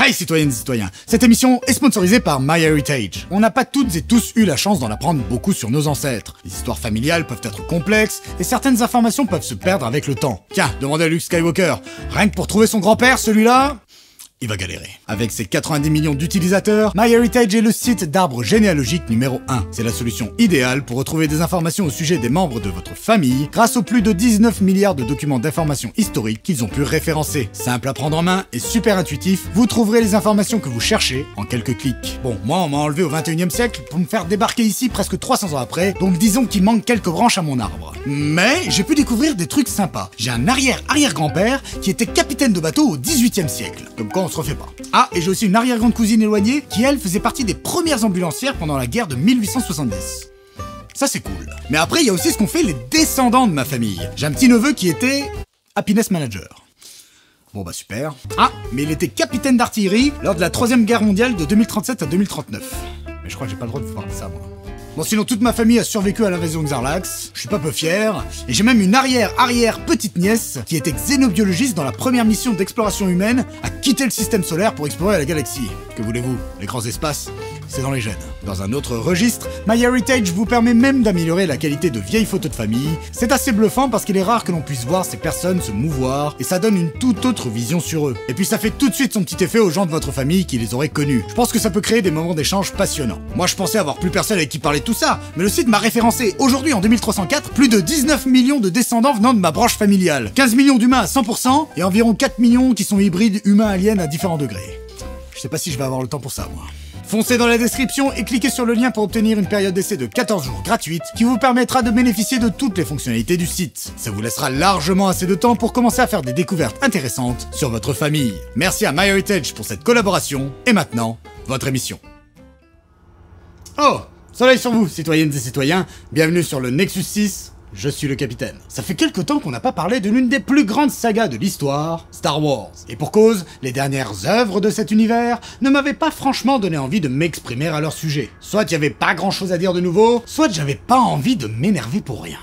Hi citoyennes et citoyens, cette émission est sponsorisée par MyHeritage. On n'a pas toutes et tous eu la chance d'en apprendre beaucoup sur nos ancêtres. Les histoires familiales peuvent être complexes et certaines informations peuvent se perdre avec le temps. Tiens, demandez à Luke Skywalker, rien que pour trouver son grand-père, celui-là... il va galérer. Avec ses 90 millions d'utilisateurs, MyHeritage est le site d'arbre généalogique numéro 1. C'est la solution idéale pour retrouver des informations au sujet des membres de votre famille grâce aux plus de 19 milliards de documents d'informations historiques qu'ils ont pu référencer. Simple à prendre en main et super intuitif, vous trouverez les informations que vous cherchez en quelques clics. Bon, moi on m'a enlevé au 21e siècle pour me faire débarquer ici presque 300 ans après, donc disons qu'il manque quelques branches à mon arbre. Mais j'ai pu découvrir des trucs sympas. J'ai un arrière-arrière-grand-père qui était capitaine de bateau au 18e siècle. Comme quoi on se refait pas. Ah, et j'ai aussi une arrière-grande cousine éloignée qui, elle, faisait partie des premières ambulancières pendant la guerre de 1870. Ça, c'est cool. Mais après, il y a aussi ce qu'ont fait les descendants de ma famille. J'ai un petit neveu qui était... happiness manager. Bon bah super. Ah, mais il était capitaine d'artillerie lors de la 3e guerre mondiale de 2037 à 2039. Mais je crois que j'ai pas le droit de vous parler de ça, moi. Bon, sinon toute ma famille a survécu à l'invasion Xarlax, je suis pas peu fier, et j'ai même une arrière-arrière-petite-nièce qui était xénobiologiste dans la première mission d'exploration humaine à quitter le système solaire pour explorer la galaxie. Que voulez-vous, les grands espaces, c'est dans les gènes. Dans un autre registre, MyHeritage vous permet même d'améliorer la qualité de vieilles photos de famille. C'est assez bluffant parce qu'il est rare que l'on puisse voir ces personnes se mouvoir, et ça donne une toute autre vision sur eux. Et puis ça fait tout de suite son petit effet aux gens de votre famille qui les auraient connus. Je pense que ça peut créer des moments d'échange passionnants. Moi je pensais avoir plus personne avec qui parler de tout ça, mais le site m'a référencé aujourd'hui en 2304 plus de 19 millions de descendants venant de ma branche familiale. 15 millions d'humains à 100% et environ 4 millions qui sont hybrides humains-aliens à différents degrés. Je sais pas si je vais avoir le temps pour ça, moi. Foncez dans la description et cliquez sur le lien pour obtenir une période d'essai de 14 jours gratuite qui vous permettra de bénéficier de toutes les fonctionnalités du site. Ça vous laissera largement assez de temps pour commencer à faire des découvertes intéressantes sur votre famille. Merci à MyHeritage pour cette collaboration et maintenant, votre émission. Oh, soleil sur vous, citoyennes et citoyens, bienvenue sur le Nexus 6. Je suis le capitaine. Ça fait quelque temps qu'on n'a pas parlé de l'une des plus grandes sagas de l'histoire, Star Wars. Et pour cause, les dernières œuvres de cet univers ne m'avaient pas franchement donné envie de m'exprimer à leur sujet. Soit il y avait pas grand chose à dire de nouveau, soit j'avais pas envie de m'énerver pour rien.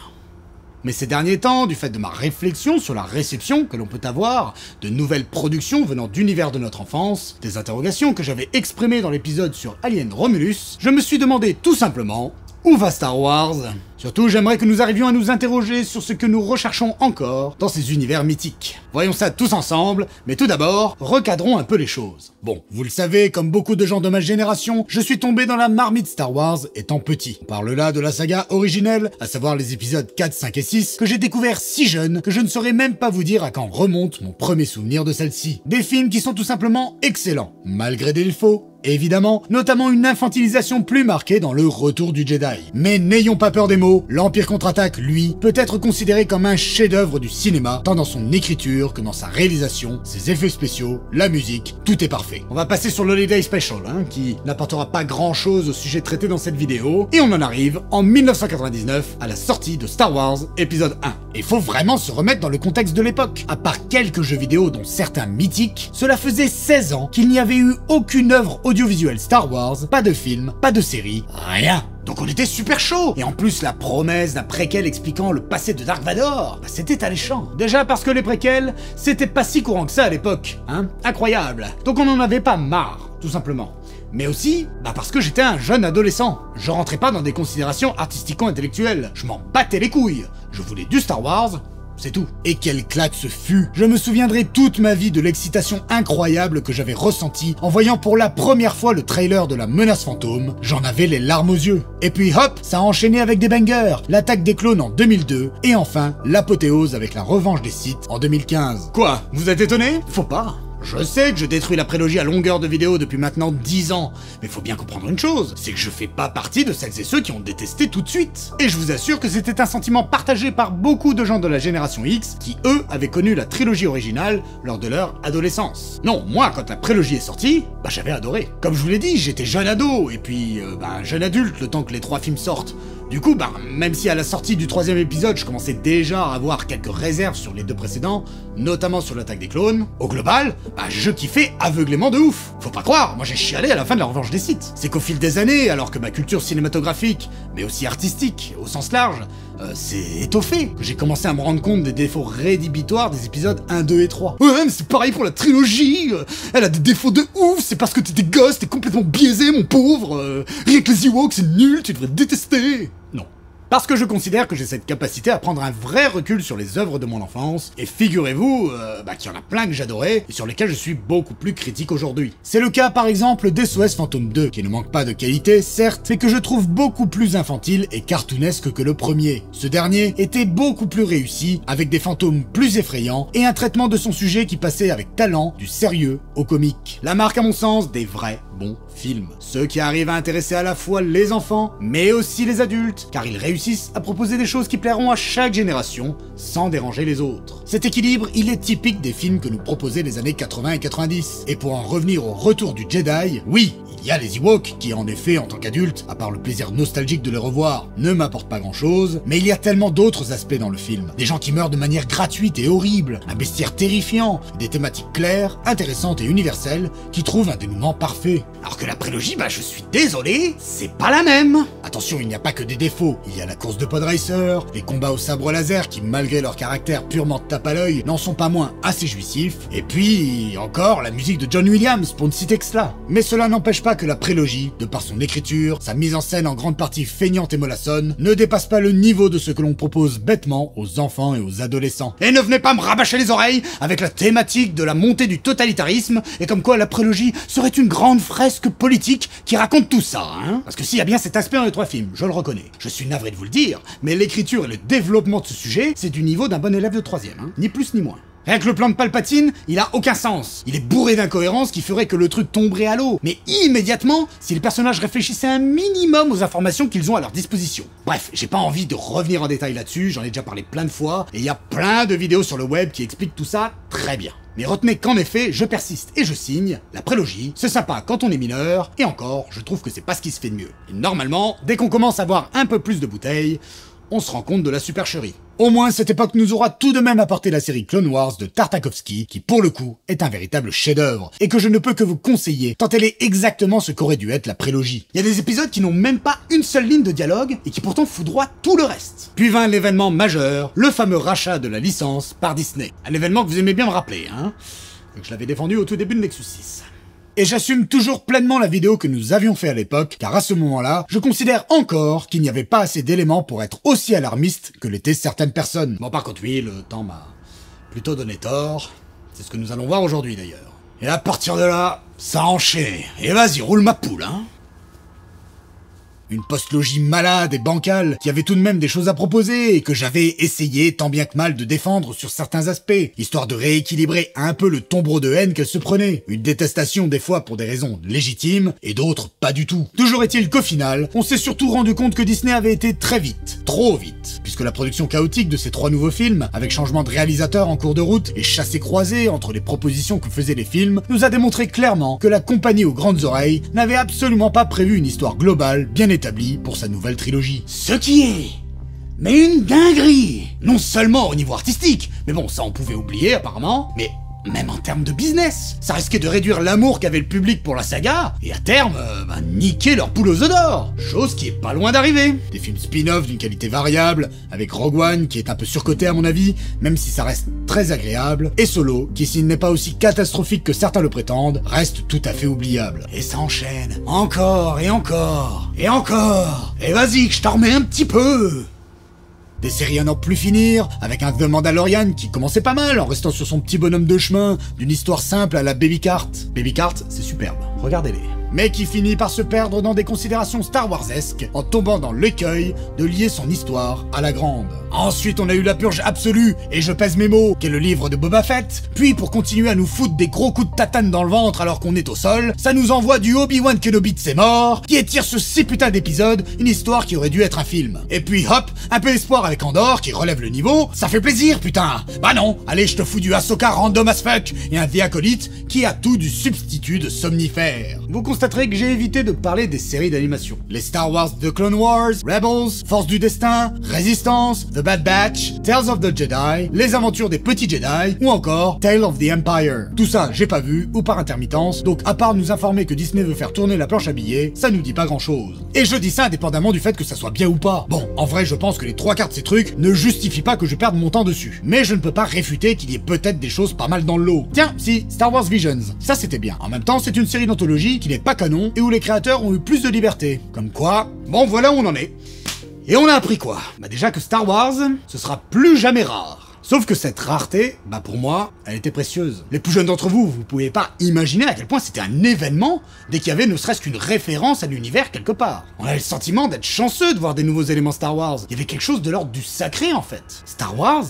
Mais ces derniers temps, du fait de ma réflexion sur la réception que l'on peut avoir de nouvelles productions venant d'univers de notre enfance, des interrogations que j'avais exprimées dans l'épisode sur Alien Romulus, je me suis demandé tout simplement... où va Star Wars? Surtout, j'aimerais que nous arrivions à nous interroger sur ce que nous recherchons encore dans ces univers mythiques. Voyons ça tous ensemble, mais tout d'abord, recadrons un peu les choses. Bon, vous le savez, comme beaucoup de gens de ma génération, je suis tombé dans la marmite Star Wars étant petit. On parle là de la saga originelle, à savoir les épisodes 4, 5 et 6, que j'ai découvert si jeune que je ne saurais même pas vous dire à quand remonte mon premier souvenir de celle-ci. Des films qui sont tout simplement excellents, malgré des défauts. Évidemment, notamment une infantilisation plus marquée dans le Retour du Jedi. Mais n'ayons pas peur des mots, l'Empire contre-attaque, lui, peut être considéré comme un chef-d'œuvre du cinéma, tant dans son écriture que dans sa réalisation, ses effets spéciaux, la musique, tout est parfait. On va passer sur l'Holiday Special, qui n'apportera pas grand-chose au sujet traité dans cette vidéo, et on en arrive en 1999 à la sortie de Star Wars épisode 1. Et faut vraiment se remettre dans le contexte de l'époque. À part quelques jeux vidéo dont certains mythiques, cela faisait 16 ans qu'il n'y avait eu aucune œuvre audiovisuel Star Wars, pas de film, pas de série, rien. Donc on était super chaud. Et en plus la promesse d'un préquel expliquant le passé de Dark Vador, c'était alléchant. Déjà parce que les préquels, c'était pas si courant que ça à l'époque, incroyable. Donc on en avait pas marre, tout simplement. Mais aussi, parce que j'étais un jeune adolescent. Je rentrais pas dans des considérations artistico-intellectuelles. Je m'en battais les couilles. Je voulais du Star Wars, c'est tout. Et quelle claque ce fut! Je me souviendrai toute ma vie de l'excitation incroyable que j'avais ressentie en voyant pour la première fois le trailer de la menace fantôme. J'en avais les larmes aux yeux. Et puis hop, ça a enchaîné avec des bangers, l'attaque des clones en 2002, et enfin, l'apothéose avec la revanche des Sith en 2015. Quoi? Vous êtes étonné? Faut pas. Je sais que je détruis la prélogie à longueur de vidéo depuis maintenant 10 ans, mais faut bien comprendre une chose, c'est que je fais pas partie de celles et ceux qui ont détesté tout de suite. Et je vous assure que c'était un sentiment partagé par beaucoup de gens de la génération X qui, eux, avaient connu la trilogie originale lors de leur adolescence. Non, moi, quand la prélogie est sortie, j'avais adoré. Comme je vous l'ai dit, j'étais jeune ado, et puis, jeune adulte le temps que les 3 films sortent. Du coup, même si à la sortie du 3e épisode, je commençais déjà à avoir quelques réserves sur les 2 précédents, notamment sur l'attaque des clones, au global, je kiffais aveuglément de ouf. Faut pas croire, moi j'ai chialé à la fin de la Revanche des Sith. C'est qu'au fil des années, alors que ma culture cinématographique, mais aussi artistique, au sens large, s'est étoffée, que j'ai commencé à me rendre compte des défauts rédhibitoires des épisodes 1, 2 et 3. Ouais, mais c'est pareil pour la trilogie, elle a des défauts de ouf, c'est parce que t'es des gosses, t'es complètement biaisé, mon pauvre, rien que les Ewoks, c'est nul, tu devrais détester. Non. Parce que je considère que j'ai cette capacité à prendre un vrai recul sur les œuvres de mon enfance, et figurez-vous qu'il y en a plein que j'adorais, et sur lesquels je suis beaucoup plus critique aujourd'hui. C'est le cas par exemple d'SOS Phantom 2, qui ne manque pas de qualité, certes, mais que je trouve beaucoup plus infantile et cartoonesque que le premier. Ce dernier était beaucoup plus réussi, avec des fantômes plus effrayants, et un traitement de son sujet qui passait avec talent du sérieux au comique. La marque à mon sens des vrais bons films. Ceux qui arrivent à intéresser à la fois les enfants, mais aussi les adultes, car ils réussissent à proposer des choses qui plairont à chaque génération, sans déranger les autres. Cet équilibre, il est typique des films que nous proposaient les années 80 et 90. Et pour en revenir au retour du Jedi, oui, il y a les Ewoks, qui en effet, en tant qu'adulte, à part le plaisir nostalgique de les revoir, ne m'apportent pas grand chose, mais il y a tellement d'autres aspects dans le film. Des gens qui meurent de manière gratuite et horrible, un bestiaire terrifiant, des thématiques claires, intéressantes et universelles, qui trouvent un dénouement parfait. Alors que la prélogie, je suis désolé, c'est pas la même. Attention, il n'y a pas que des défauts, il y a la course de pod racer, les combats au sabre laser qui, malgré leur caractère purement tape à l'œil, n'en sont pas moins assez jouissifs, et puis, encore, la musique de John Williams, pour ne citer que cela. Mais cela n'empêche pas que la prélogie, de par son écriture, sa mise en scène en grande partie feignante et mollassonne, ne dépasse pas le niveau de ce que l'on propose bêtement aux enfants et aux adolescents. Et ne venez pas me rabâcher les oreilles avec la thématique de la montée du totalitarisme, et comme quoi la prélogie serait une grande fresque politique qui raconte tout ça, hein. Parce que s'il y a bien cet aspect dans les trois films, je le reconnais. Je suis navré de vous le dire, mais l'écriture et le développement de ce sujet, c'est du niveau d'un bon élève de 3ème, hein. Ni plus ni moins. Rien que le plan de Palpatine, il a aucun sens. Il est bourré d'incohérences qui feraient que le truc tomberait à l'eau. Mais immédiatement, si les personnages réfléchissaient un minimum aux informations qu'ils ont à leur disposition. Bref, j'ai pas envie de revenir en détail là-dessus, j'en ai déjà parlé plein de fois, et il y a plein de vidéos sur le web qui expliquent tout ça très bien. Mais retenez qu'en effet, je persiste et je signe, la prélogie, c'est sympa quand on est mineur, et encore, je trouve que c'est pas ce qui se fait de mieux. Et normalement, dès qu'on commence à voir un peu plus de bouteilles, on se rend compte de la supercherie. Au moins, cette époque nous aura tout de même apporté la série Clone Wars de Tartakovsky, qui pour le coup est un véritable chef-d'œuvre, et que je ne peux que vous conseiller, tant elle est exactement ce qu'aurait dû être la prélogie. Il y a des épisodes qui n'ont même pas une seule ligne de dialogue, et qui pourtant foudroient tout le reste. Puis vint l'événement majeur, le fameux rachat de la licence par Disney. Un événement que vous aimez bien me rappeler, hein, que je l'avais défendu au tout début de Nexus 6. Et j'assume toujours pleinement la vidéo que nous avions fait à l'époque, car à ce moment-là, je considère encore qu'il n'y avait pas assez d'éléments pour être aussi alarmiste que l'étaient certaines personnes. Bon, par contre, oui, le temps m'a plutôt donné tort. C'est ce que nous allons voir aujourd'hui, d'ailleurs. Et à partir de là, ça enchaîne. Et vas-y, roule ma poule, hein. Une postlogie malade et bancale qui avait tout de même des choses à proposer et que j'avais essayé tant bien que mal de défendre sur certains aspects, histoire de rééquilibrer un peu le tombereau de haine qu'elle se prenait. Une détestation des fois pour des raisons légitimes et d'autres pas du tout. Toujours est-il qu'au final, on s'est surtout rendu compte que Disney avait été très vite, trop vite, puisque la production chaotique de ces 3 nouveaux films, avec changement de réalisateur en cours de route et chassé-croisé entre les propositions que faisaient les films, nous a démontré clairement que la compagnie aux grandes oreilles n'avait absolument pas prévu une histoire globale bien établi pour sa nouvelle trilogie. Ce qui est... mais une dinguerie! Non seulement au niveau artistique, mais bon, ça on pouvait oublier apparemment, mais même en termes de business. Ça risquait de réduire l'amour qu'avait le public pour la saga, et à terme, niquer leur poule aux œufs d'or. Chose qui est pas loin d'arriver. Des films spin-off d'une qualité variable, avec Rogue One, qui est un peu surcoté à mon avis, même si ça reste très agréable, et Solo, qui s'il n'est pas aussi catastrophique que certains le prétendent, reste tout à fait oubliable. Et ça enchaîne. Encore, et encore, et encore. Et vas-y, que je t'en remets un petit peu. Des séries à n'en plus finir, avec un The Mandalorian qui commençait pas mal en restant sur son petit bonhomme de chemin, d'une histoire simple à la Baby Cart. Baby Cart, c'est superbe, regardez-les. Mais qui finit par se perdre dans des considérations Star Wars-esques, en tombant dans l'écueil de lier son histoire à la grande. Ensuite, on a eu La Purge absolue, et je pèse mes mots, qui est le livre de Boba Fett, puis pour continuer à nous foutre des gros coups de tatane dans le ventre alors qu'on est au sol, ça nous envoie du Obi-Wan Kenobi de ses morts, qui étire ce 6 putains d'épisodes, une histoire qui aurait dû être un film. Et puis hop, un peu d'espoir avec Andor, qui relève le niveau, ça fait plaisir putain. Bah non, allez je te fous du Ahsoka random as fuck, et un The Acolyte qui a tout du substitut de somnifère. Vous constaterez que j'ai évité de parler des séries d'animation. Les Star Wars The Clone Wars, Rebels, Force du Destin, Résistance, The Bad Batch, Tales of the Jedi, Les Aventures des Petits Jedi, ou encore Tale of the Empire. Tout ça, j'ai pas vu, ou par intermittence, donc à part nous informer que Disney veut faire tourner la planche à billets, ça nous dit pas grand chose. Et je dis ça indépendamment du fait que ça soit bien ou pas. Bon, en vrai, je pense que les 3/4 de ces trucs ne justifient pas que je perde mon temps dessus. Mais je ne peux pas réfuter qu'il y ait peut-être des choses pas mal dans le lot. Tiens, si, Star Wars Visions, ça c'était bien. En même temps, c'est une série d'anthologie qui n'est pas canon et où les créateurs ont eu plus de liberté. Comme quoi, bon voilà où on en est. Et on a appris quoi? Bah déjà que Star Wars, ce sera plus jamais rare. Sauf que cette rareté, bah pour moi, elle était précieuse. Les plus jeunes d'entre vous, vous pouvez pas imaginer à quel point c'était un événement dès qu'il y avait ne serait-ce qu'une référence à l'univers quelque part. On avait le sentiment d'être chanceux de voir des nouveaux éléments Star Wars. Il y avait quelque chose de l'ordre du sacré en fait. Star Wars,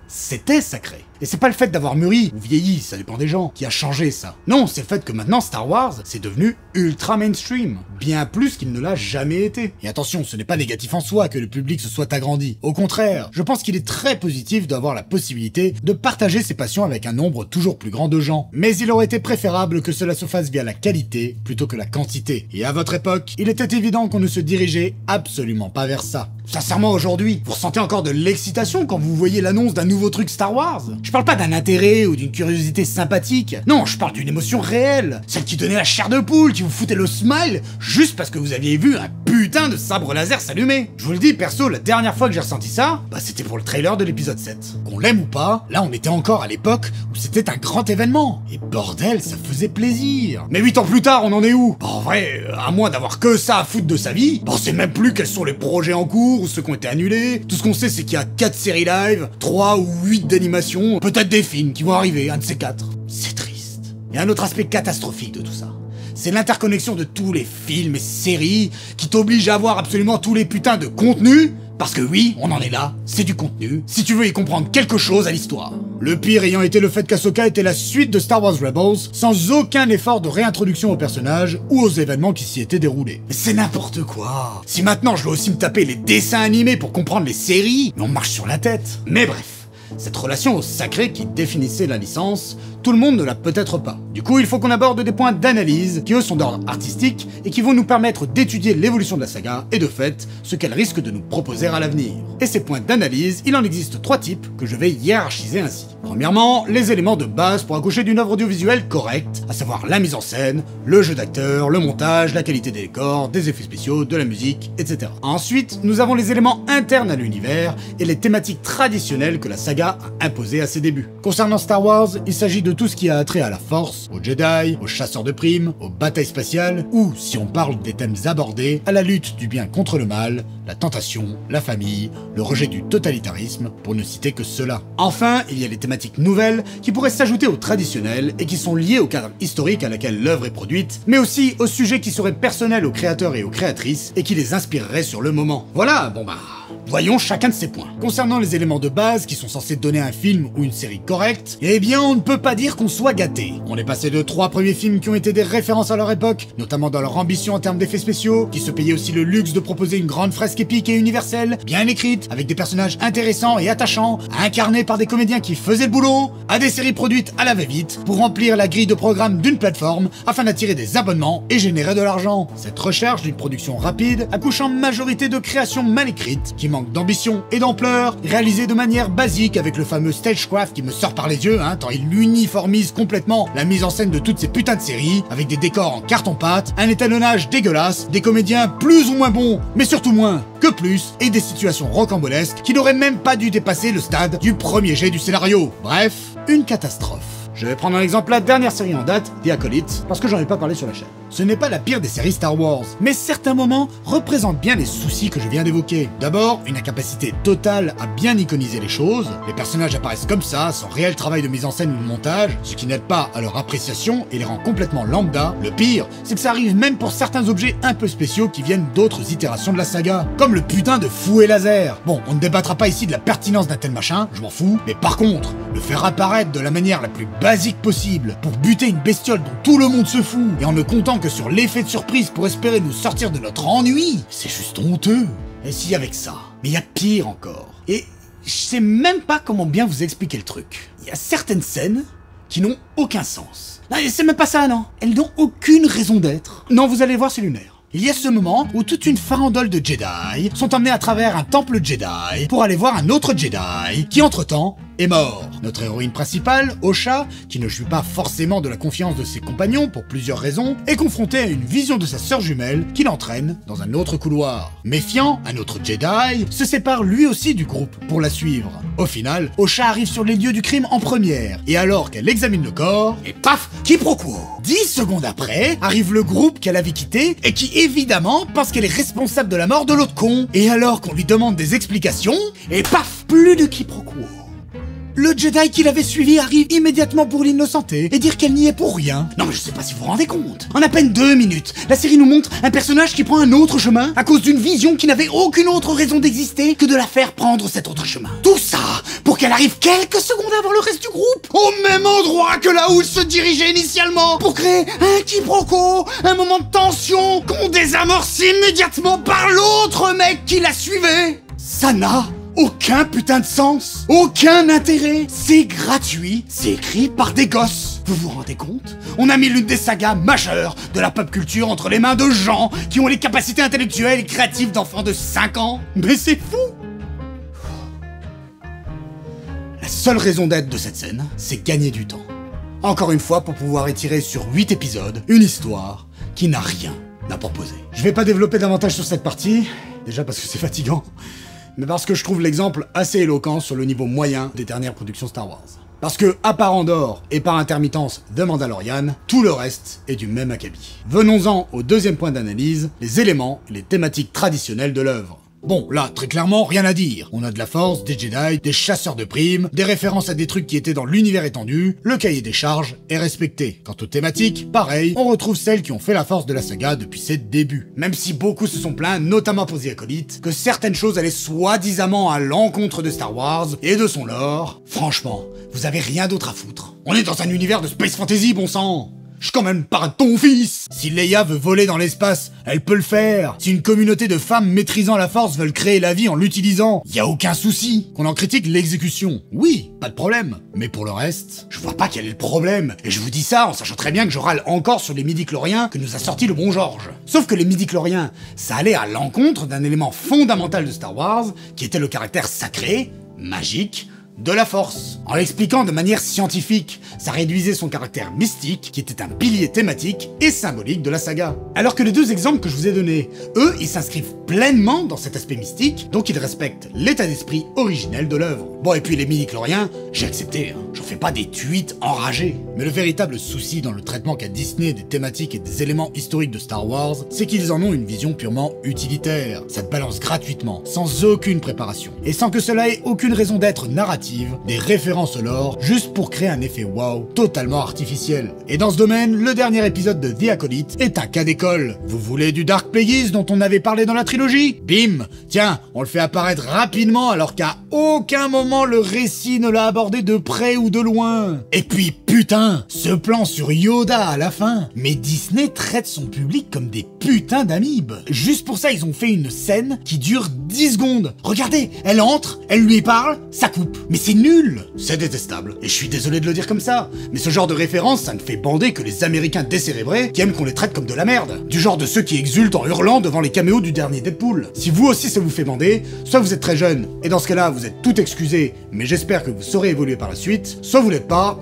c'était sacré. Et c'est pas le fait d'avoir mûri ou vieilli, ça dépend des gens, qui a changé ça. Non, c'est le fait que maintenant Star Wars, c'est devenu ultra mainstream. Bien plus qu'il ne l'a jamais été. Et attention, ce n'est pas négatif en soi que le public se soit agrandi. Au contraire, je pense qu'il est très positif d'avoir la possibilité de partager ses passions avec un nombre toujours plus grand de gens. Mais il aurait été préférable que cela se fasse via la qualité plutôt que la quantité. Et à votre époque, il était évident qu'on ne se dirigeait absolument pas vers ça. Sincèrement, aujourd'hui, vous ressentez encore de l'excitation quand vous voyez l'annonce d'un nouveau truc Star Wars? Je parle pas d'un intérêt ou d'une curiosité sympathique. Non, je parle d'une émotion réelle. Celle qui donnait la chair de poule, qui vous foutait le smile, juste parce que vous aviez vu un putain de sabre laser s'allumer. Je vous le dis, perso, la dernière fois que j'ai ressenti ça, bah c'était pour le trailer de l'épisode 7. Qu'on l'aime ou pas, là on était encore à l'époque où c'était un grand événement. Et bordel, ça faisait plaisir. Mais 8 ans plus tard, on en est où? Bah en vrai, à moins d'avoir que ça à foutre de sa vie, bah on sait même plus quels sont les projets en cours ou ceux qui ont été annulés. Tout ce qu'on sait, c'est qu'il y a 4 séries live, 3 ou 8 d'animation, peut-être des films qui vont arriver, un de ces 4. C'est triste. Il y a un autre aspect catastrophique de tout ça. C'est l'interconnexion de tous les films et séries qui t'obligent à avoir absolument tous les putains de contenus. Parce que oui, on en est là, c'est du contenu, si tu veux y comprendre quelque chose à l'histoire. Le pire ayant été le fait qu'Ahsoka était la suite de Star Wars Rebels, sans aucun effort de réintroduction au personnage ou aux événements qui s'y étaient déroulés. Mais c'est n'importe quoi. Si maintenant je dois aussi me taper les dessins animés pour comprendre les séries, mais on marche sur la tête. Mais bref. Cette relation au sacré qui définissait la licence, tout le monde ne l'a peut-être pas. Du coup, il faut qu'on aborde des points d'analyse qui eux sont d'ordre artistique et qui vont nous permettre d'étudier l'évolution de la saga et de fait, ce qu'elle risque de nous proposer à l'avenir. Et ces points d'analyse, il en existe 3 types que je vais hiérarchiser ainsi. Premièrement, les éléments de base pour accoucher d'une œuvre audiovisuelle correcte, à savoir la mise en scène, le jeu d'acteur, le montage, la qualité des décors, des effets spéciaux, de la musique, etc. Ensuite, nous avons les éléments internes à l'univers et les thématiques traditionnelles que la saga a imposées à ses débuts. Concernant Star Wars, il s'agit de tout ce qui a trait à la Force, aux Jedi, aux chasseurs de primes, aux batailles spatiales, ou, si on parle des thèmes abordés, à la lutte du bien contre le mal, la tentation, la famille, le rejet du totalitarisme, pour ne citer que cela. Enfin, il y a les thématiques nouvelles qui pourraient s'ajouter aux traditionnelles et qui sont liées au cadre historique à laquelle l'œuvre est produite, mais aussi aux sujets qui seraient personnels aux créateurs et aux créatrices et qui les inspireraient sur le moment. Voilà, bon bah... voyons chacun de ces points. Concernant les éléments de base qui sont censés donner un film ou une série correcte, eh bien on ne peut pas dire qu'on soit gâté. On est passé de 3 premiers films qui ont été des références à leur époque, notamment dans leur ambition en termes d'effets spéciaux, qui se payaient aussi le luxe de proposer une grande fresque épique et universelle, bien écrite, avec des personnages intéressants et attachants, incarnés par des comédiens qui faisaient le boulot, à des séries produites à la va-vite, pour remplir la grille de programme d'une plateforme, afin d'attirer des abonnements et générer de l'argent. Cette recherche d'une production rapide accouche en majorité de créations mal écrites, qui manquent d'ambition et d'ampleur, réalisées de manière basique avec le fameux stagecraft qui me sort par les yeux, tant il uniformise complètement la mise en scène de toutes ces putains de séries, avec des décors en carton-pâte, un étalonnage dégueulasse, des comédiens plus ou moins bons, mais surtout moins que plus, et des situations rocambolesques qui n'auraient même pas dû dépasser le stade du premier jet du scénario. Bref, une catastrophe. Je vais prendre un exemple, la dernière série en date, The Acolyte, parce que j'en ai pas parlé sur la chaîne. Ce n'est pas la pire des séries Star Wars, mais certains moments représentent bien les soucis que je viens d'évoquer. D'abord, une incapacité totale à bien iconiser les choses, les personnages apparaissent comme ça, sans réel travail de mise en scène ou de montage, ce qui n'aide pas à leur appréciation et les rend complètement lambda. Le pire, c'est que ça arrive même pour certains objets un peu spéciaux qui viennent d'autres itérations de la saga, comme le putain de fouet laser. Bon, on ne débattra pas ici de la pertinence d'un tel machin, je m'en fous, mais par contre, le faire apparaître de la manière la plus basique possible, pour buter une bestiole dont tout le monde se fout, et en ne comptant que sur l'effet de surprise pour espérer nous sortir de notre ennui, c'est juste honteux. Et si avec ça, mais il y a pire encore. Et je sais même pas comment bien vous expliquer le truc. Il y a certaines scènes qui n'ont aucun sens. C'est même pas ça, non. Elles n'ont aucune raison d'être. Non, vous allez voir, c'est lunaire. Il y a ce moment où toute une farandole de Jedi sont emmenés à travers un temple Jedi pour aller voir un autre Jedi qui, entre-temps, est mort. Notre héroïne principale, Osha, qui ne jouit pas forcément de la confiance de ses compagnons pour plusieurs raisons, est confrontée à une vision de sa sœur jumelle qui l'entraîne dans un autre couloir. Méfiant, un autre Jedi se sépare lui aussi du groupe pour la suivre. Au final, Osha arrive sur les lieux du crime en première, et alors qu'elle examine le corps, et paf, quiproquo. 10 secondes après, arrive le groupe qu'elle avait quitté et qui évidemment pense qu'elle est responsable de la mort de l'autre con. Et alors qu'on lui demande des explications, et paf, plus de quiproquo. Le Jedi qui l'avait suivi arrive immédiatement pour l'innocenter et dire qu'elle n'y est pour rien. Non mais je sais pas si vous vous rendez compte. En à peine 2 minutes, la série nous montre un personnage qui prend un autre chemin à cause d'une vision qui n'avait aucune autre raison d'exister que de la faire prendre cet autre chemin. Tout ça pour qu'elle arrive quelques secondes avant le reste du groupe, au même endroit que là où il se dirigeait initialement, pour créer un quiproquo, un moment de tension qu'on désamorce immédiatement par l'autre mec qui la suivait. Ça n'a aucun putain de sens, aucun intérêt, c'est gratuit, c'est écrit par des gosses. Vous vous rendez compte? On a mis l'une des sagas majeures de la pop culture entre les mains de gens qui ont les capacités intellectuelles et créatives d'enfants de 5 ans. Mais c'est fou! La seule raison d'être de cette scène, c'est gagner du temps. Encore une fois pour pouvoir étirer sur 8 épisodes une histoire qui n'a rien à proposer. Je vais pas développer davantage sur cette partie, déjà parce que c'est fatigant, mais parce que je trouve l'exemple assez éloquent sur le niveau moyen des dernières productions Star Wars. Parce que, à part Andor et par intermittence The Mandalorian, tout le reste est du même acabit. Venons-en au deuxième point d'analyse, les éléments et les thématiques traditionnelles de l'œuvre. Bon, là, très clairement, rien à dire. On a de la Force, des Jedi, des chasseurs de primes, des références à des trucs qui étaient dans l'univers étendu, le cahier des charges est respecté. Quant aux thématiques, pareil, on retrouve celles qui ont fait la force de la saga depuis ses débuts. Même si beaucoup se sont plaints, notamment pour The Acolyte, que certaines choses allaient soi-disamment à l'encontre de Star Wars et de son lore, franchement, vous avez rien d'autre à foutre. On est dans un univers de space fantasy, bon sang. Je suis quand même pas ton fils. Si Leia veut voler dans l'espace, elle peut le faire. Si une communauté de femmes maîtrisant la force veulent créer la vie en l'utilisant, y a aucun souci. Qu'on en critique l'exécution, oui, pas de problème. Mais pour le reste, je vois pas quel est le problème. Et je vous dis ça en sachant très bien que je râle encore sur les midi-chloriens que nous a sorti le bon George. Sauf que les midi-chloriens, ça allait à l'encontre d'un élément fondamental de Star Wars, qui était le caractère sacré, magique, de la force. En l'expliquant de manière scientifique, ça réduisait son caractère mystique, qui était un pilier thématique et symbolique de la saga. Alors que les deux exemples que je vous ai donnés, eux, ils s'inscrivent pleinement dans cet aspect mystique, donc ils respectent l'état d'esprit originel de l'œuvre. Bon, et puis les midi-chloriens, j'ai accepté, hein. J'en fais pas des tweets enragés. Mais le véritable souci dans le traitement qu'a Disney des thématiques et des éléments historiques de Star Wars, c'est qu'ils en ont une vision purement utilitaire. Ça te balance gratuitement, sans aucune préparation, et sans que cela ait aucune raison d'être narrative, des références au lore, juste pour créer un effet wow totalement artificiel. Et dans ce domaine, le dernier épisode de The Acolyte est un cas d'école. Vous voulez du Dark Plagueis dont on avait parlé dans la trilogie? Bim! Tiens, on le fait apparaître rapidement alors qu'à aucun moment le récit ne l'a abordé de près ou de loin. Et puis putain, ce plan sur Yoda à la fin. Mais Disney traite son public comme des putains d'amibes. Juste pour ça, ils ont fait une scène qui dure 10 secondes. Regardez, elle entre, elle lui parle, ça coupe. Mais c'est nul! C'est détestable. Et je suis désolé de le dire comme ça, mais ce genre de référence, ça ne fait bander que les Américains décérébrés qui aiment qu'on les traite comme de la merde. Du genre de ceux qui exultent en hurlant devant les caméos du dernier Deadpool. Si vous aussi ça vous fait bander, soit vous êtes très jeune, et dans ce cas-là vous êtes tout excusé, mais j'espère que vous saurez évoluer par la suite, soit vous l'êtes pas.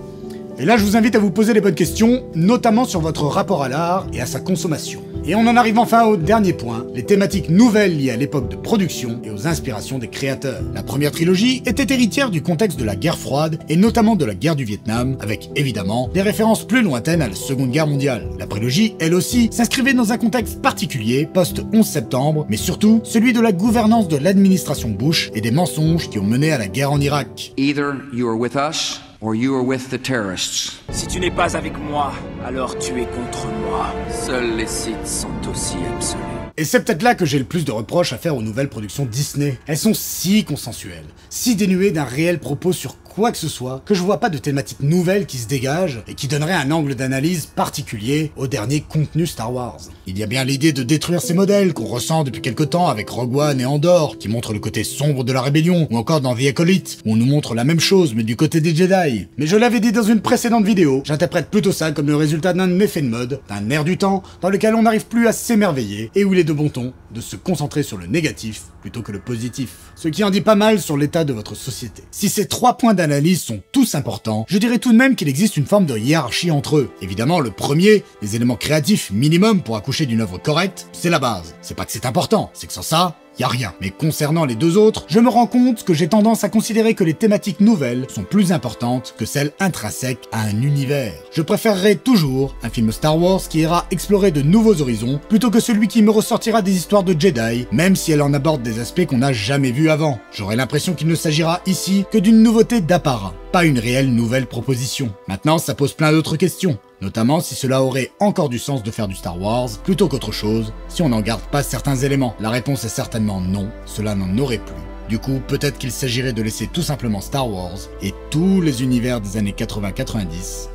Et là je vous invite à vous poser les bonnes questions, notamment sur votre rapport à l'art et à sa consommation. Et on en arrive enfin au dernier point, les thématiques nouvelles liées à l'époque de production et aux inspirations des créateurs. La première trilogie était héritière du contexte de la guerre froide et notamment de la guerre du Vietnam, avec évidemment des références plus lointaines à la Seconde Guerre mondiale. La prélogie, elle aussi, s'inscrivait dans un contexte particulier, post-11 septembre, mais surtout celui de la gouvernance de l'administration Bush et des mensonges qui ont mené à la guerre en Irak. Either you are with us or you are with the terrorists. Si tu n'es pas avec moi, alors tu es contre moi. Seuls les Sith sont aussi absolus. Et c'est peut-être là que j'ai le plus de reproches à faire aux nouvelles productions Disney. Elles sont si consensuelles, si dénuées d'un réel propos sur quoi que ce soit, que je vois pas de thématique nouvelle qui se dégage et qui donnerait un angle d'analyse particulier au dernier contenu Star Wars. Il y a bien l'idée de détruire ces modèles qu'on ressent depuis quelque temps avec Rogue One et Andor, qui montrent le côté sombre de la rébellion, ou encore dans The Acolyte, où on nous montre la même chose mais du côté des Jedi. Mais je l'avais dit dans une précédente vidéo, j'interprète plutôt ça comme le résultat d'un effet de mode, d'un air du temps, dans lequel on n'arrive plus à s'émerveiller, et où il est de bon ton de se concentrer sur le négatif plutôt que le positif. Ce qui en dit pas mal sur l'état de votre société. Si ces 3 points d'analyse sont tous importants, je dirais tout de même qu'il existe une forme de hiérarchie entre eux. Évidemment, le premier, les éléments créatifs minimum pour accoucher d'une œuvre correcte, c'est la base. C'est pas que c'est important, c'est que sans ça, y a rien. Mais concernant les 2 autres, je me rends compte que j'ai tendance à considérer que les thématiques nouvelles sont plus importantes que celles intrinsèques à un univers. Je préférerais toujours un film Star Wars qui ira explorer de nouveaux horizons, plutôt que celui qui me ressortira des histoires de Jedi, même si elle en aborde des aspects qu'on n'a jamais vus avant. J'aurais l'impression qu'il ne s'agira ici que d'une nouveauté d'apparat, pas une réelle nouvelle proposition. Maintenant, ça pose plein d'autres questions. Notamment si cela aurait encore du sens de faire du Star Wars plutôt qu'autre chose, si on n'en garde pas certains éléments. La réponse est certainement non, cela n'en aurait plus. Du coup, peut-être qu'il s'agirait de laisser tout simplement Star Wars et tous les univers des années 80-90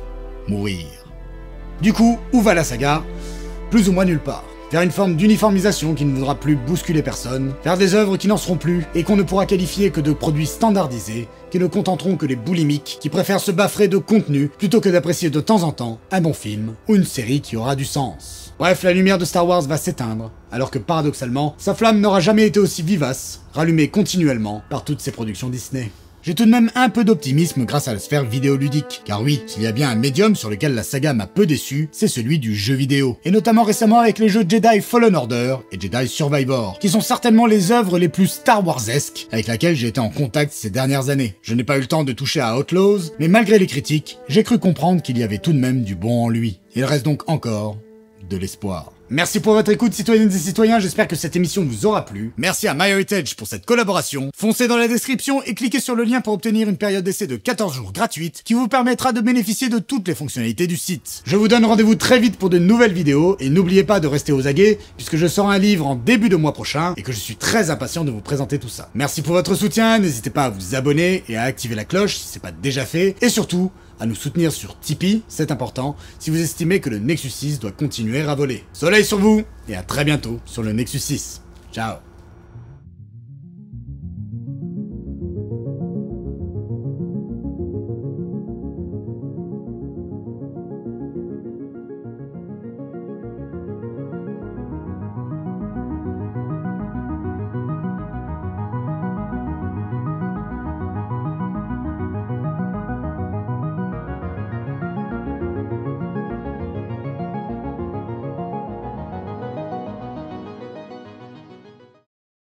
mourir. Du coup, où va la saga? Plus ou moins nulle part. Vers une forme d'uniformisation qui ne voudra plus bousculer personne, vers des œuvres qui n'en seront plus et qu'on ne pourra qualifier que de produits standardisés, qui ne contenteront que les boulimiques, qui préfèrent se baffrer de contenu plutôt que d'apprécier de temps en temps un bon film ou une série qui aura du sens. Bref, la lumière de Star Wars va s'éteindre, alors que paradoxalement, sa flamme n'aura jamais été aussi vivace, rallumée continuellement par toutes ces productions Disney. J'ai tout de même un peu d'optimisme grâce à la sphère vidéoludique, car oui, s'il y a bien un médium sur lequel la saga m'a peu déçu, c'est celui du jeu vidéo. Et notamment récemment avec les jeux Jedi Fallen Order et Jedi Survivor, qui sont certainement les œuvres les plus Star Wars-esques avec lesquelles j'ai été en contact ces dernières années. Je n'ai pas eu le temps de toucher à Outlaws, mais malgré les critiques, j'ai cru comprendre qu'il y avait tout de même du bon en lui. Il reste donc encore de l'espoir. Merci pour votre écoute, citoyennes et citoyens, j'espère que cette émission vous aura plu. Merci à MyHeritage pour cette collaboration. Foncez dans la description et cliquez sur le lien pour obtenir une période d'essai de 14 jours gratuite qui vous permettra de bénéficier de toutes les fonctionnalités du site. Je vous donne rendez-vous très vite pour de nouvelles vidéos et n'oubliez pas de rester aux aguets puisque je sors un livre en début de mois prochain et que je suis très impatient de vous présenter tout ça. Merci pour votre soutien, n'hésitez pas à vous abonner et à activer la cloche si c'est pas déjà fait et surtout à nous soutenir sur Tipeee, c'est important, si vous estimez que le Nexus 6 doit continuer à voler. Soleil sur vous, et à très bientôt sur le Nexus 6. Ciao.